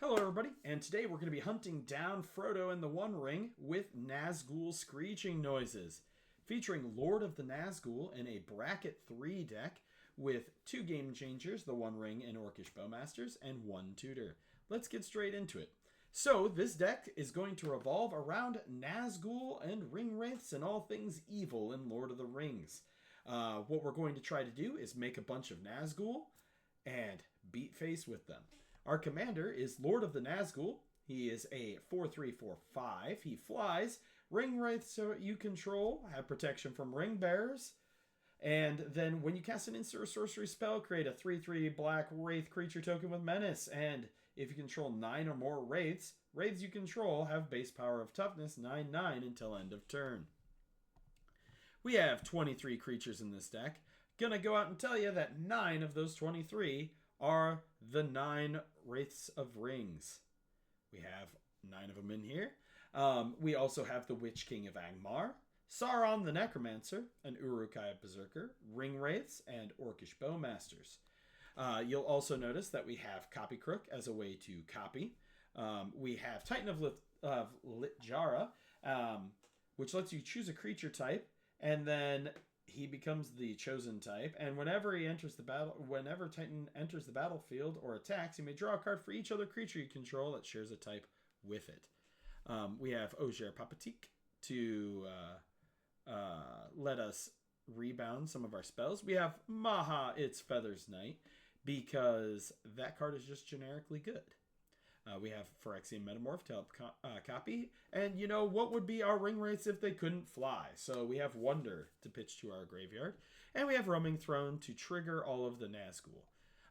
Hello everybody, and today we're going to be hunting down Frodo in the One Ring with Nazgul screeching noises, featuring Lord of the Nazgul in a bracket 3 deck with 2 game changers, the One Ring and Orcish Bowmasters, and 1 tutor. Let's get straight into it. So this deck is going to revolve around Nazgul and Ring Wraiths and all things evil in Lord of the Rings. What we're going to try to do is make a bunch of Nazgul and beat face with them. Our commander is Lord of the Nazgul. He is a 4/3/4/5. He flies. Ring Wraiths you control have protection from Ring Bearers. And then when you cast an instant or sorcery spell, create a 3/3 black Wraith creature token with Menace. And if you control 9 or more Wraiths, Wraiths you control have base power of toughness 9/9 until end of turn. We have 23 creatures in this deck. Gonna go out and tell you that 9 of those 23 are the 9 Wraiths of Rings. We have 9 of them in here. We also have the Witch King of Angmar, Sauron the Necromancer, an Uruk-hai Berserker, Ring Wraiths, and Orcish Bowmasters. You'll also notice that we have Copy Crook as a way to copy. We have Titan of Littjara, which lets you choose a creature type, and then he becomes the chosen type, and whenever Titan enters the battlefield or attacks, you may draw a card for each other creature you control that shares a type with it. We have Ogier Papatik to let us rebound some of our spells. We have Maha Its Feathers Knight, because that card is just generically good. We have Phyrexian Metamorph to help copy. And you know, what would be our Ring Wraiths if they couldn't fly? So we have Wonder to pitch to our graveyard. And we have Roaming Throne to trigger all of the Nazgul.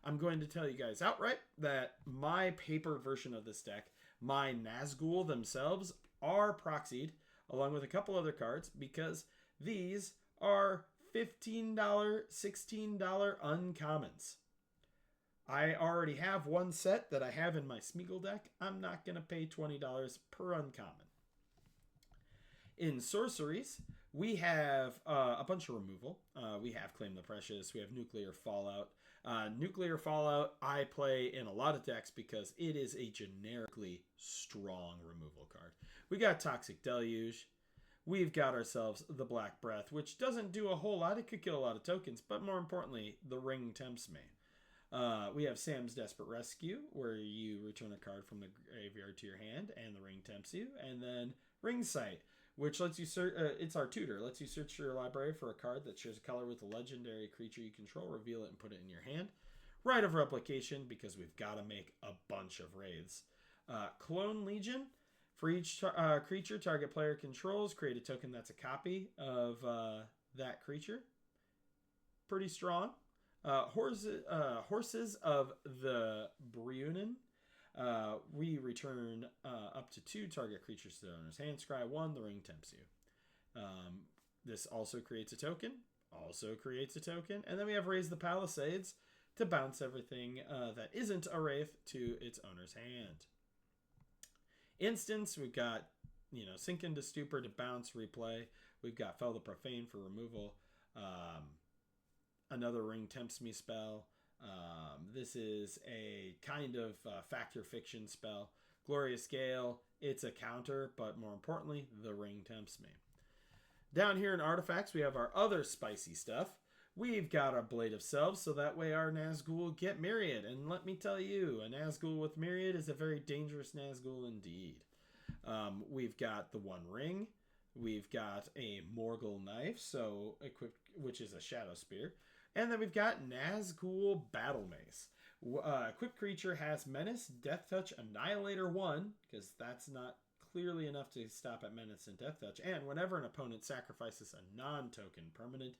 I'm going to tell you guys outright that my paper version of this deck, my Nazgul themselves, are proxied, along with a couple other cards, because these are $15, $16 uncommons. I already have one set that I have in my Smeagol deck. I'm not going to pay $20 per uncommon. In sorceries, we have a bunch of removal. We have Claim the Precious. We have Nuclear Fallout. Nuclear Fallout I play in a lot of decks because it is a generically strong removal card. We got Toxic Deluge. We've got ourselves the Black Breath, which doesn't do a whole lot. It could kill a lot of tokens, but more importantly, the ring tempts me. We have Sam's Desperate Rescue, where you return a card from the graveyard to your hand, and the ring tempts you. And then Ring Sight, which lets you search. It's our tutor. Lets you search your library for a card that shares a color with a legendary creature you control. Reveal it and put it in your hand. Rite of Replication, because we've got to make a bunch of wraiths. Clone Legion, for each creature target player controls, create a token that's a copy of that creature. Pretty strong. Horses of the Breunin. We return up to 2 target creatures to their owner's hand. Scry 1, the ring tempts you. This also creates a token. And then we have Raise the Palisades to bounce everything that isn't a wraith to its owner's hand. Instance, we've got Sink into Stupor to bounce, replay. We've got Fell the Profane for removal. Another Ring Tempts Me spell. This is a kind of Factor Fiction spell. Glorious Gale, it's a counter, but more importantly, the Ring Tempts Me. Down here in Artifacts, we have our other spicy stuff. We've got our Blade of Selves, so that way our Nazgul get Myriad. And let me tell you, a Nazgul with Myriad is a very dangerous Nazgul indeed. We've got the One Ring. We've got a Morgul Knife, so equipped, which is a Shadow Spear. And then we've got Nazgul Battle Mace. Equipped creature has Menace, Death Touch, Annihilator 1, because that's not clearly enough to stop at Menace and Death Touch. And whenever an opponent sacrifices a non-token permanent,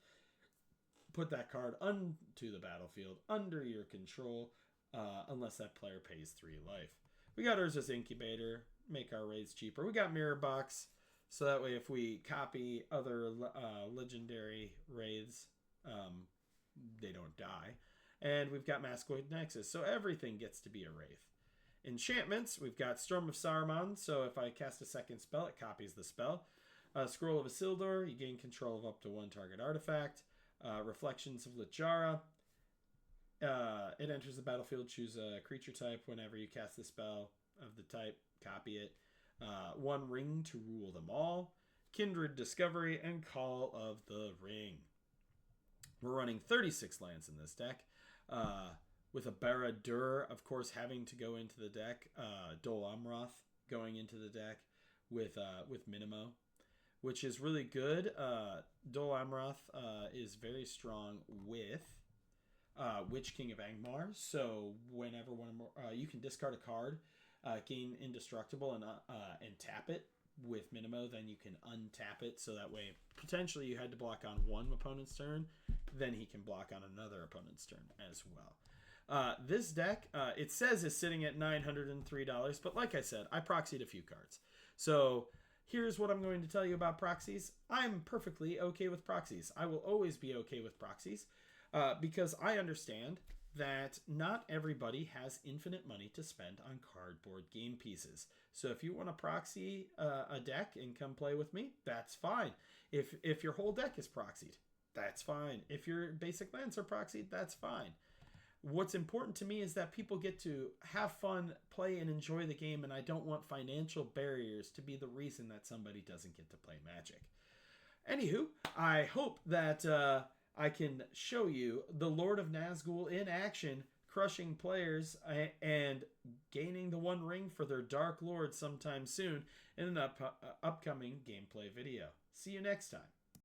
put that card onto the battlefield under your control, unless that player pays 3 life. We got Urza's Incubator, make our raids cheaper. We got Mirror Box, so that way if we copy other legendary wraiths, they don't die. And we've got Masquerade Nexus, so everything gets to be a wraith. Enchantments, we've got Storm of Saruman, so if I cast a second spell, it copies the spell. Scroll of Isildur, you gain control of up to 1 target artifact. Reflections of Littjara. It enters the battlefield. Choose a creature type. Whenever you cast the spell of the type, copy it. 1 ring to rule them all. Kindred Discovery and Call of the Ring. We're running 36 lands in this deck. With a Barad-dûr, of course, having to go into the deck. Dol Amroth going into the deck with Minimo, which is really good. Dol Amroth is very strong with Witch King of Angmar. So whenever you can discard a card, gain Indestructible, and tap it with Minimo, then you can untap it. So that way, potentially you had to block on one opponent's turn, then he can block on another opponent's turn as well. This deck, it says is sitting at $903, but like I said, I proxied a few cards. So here's what I'm going to tell you about proxies. I'm perfectly okay with proxies. I will always be okay with proxies because I understand that not everybody has infinite money to spend on cardboard game pieces. So if you want to proxy a deck and come play with me, that's fine. If your whole deck is proxied, that's fine. If your basic lands are proxied, that's fine. What's important to me is that people get to have fun, play, and enjoy the game, and I don't want financial barriers to be the reason that somebody doesn't get to play Magic. Anywho, I hope that I can show you the Lord of Nazgul in action, crushing players and gaining the 1 ring for their Dark Lord sometime soon in an upcoming gameplay video. See you next time.